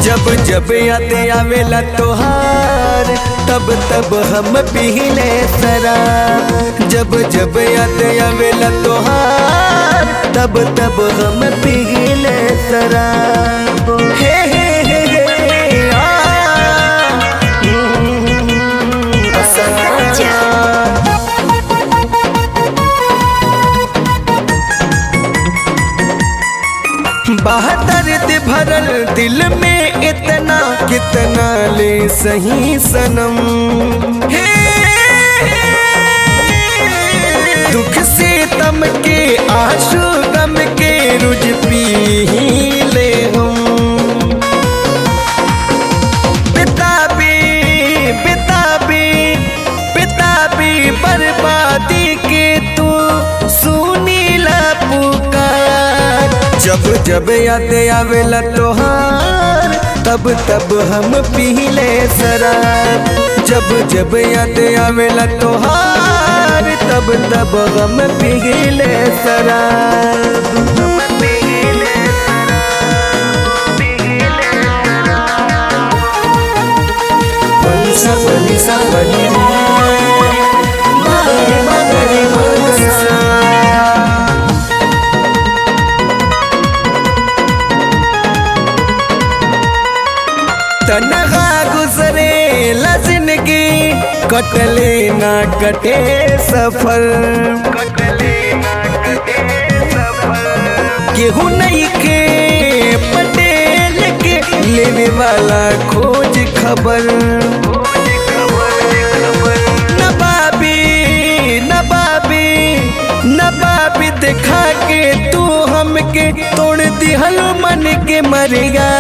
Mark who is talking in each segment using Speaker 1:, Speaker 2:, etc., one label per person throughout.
Speaker 1: जब जब याद आवेला तोहार तब तब हम पीले शराब। जब जब याद आवेला तोहार तब तब हम पीले शराब। हे हे हे हे दर्द भरल दिल में इतना कितना ले सही सनम। हे दुख से तम के आंसू गम के रुझ पी ले हम। पिताबी बर्बादी के तू सुनीला पुकार। जब जब याद आवेला तोहार तब तब हम पीले शराब। जब जब याद आवेला तोहार तब तब हम पीले शराब। तन्हा गुजरे ला जिंदगी कटले ना कटे सफर। केहू नहीं के पटेल के लेने वाला खोज खबर। नबाबी दिखा के तू हमके तोड़ दिहल मन के मरेगा।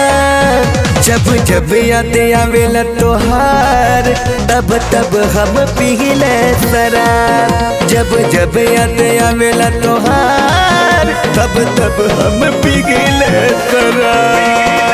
Speaker 1: जब जब याद आवेला तोहार तब तब हम पीले शराब। जब जब याद आवेला तोहार तब तब हम पीले शराब।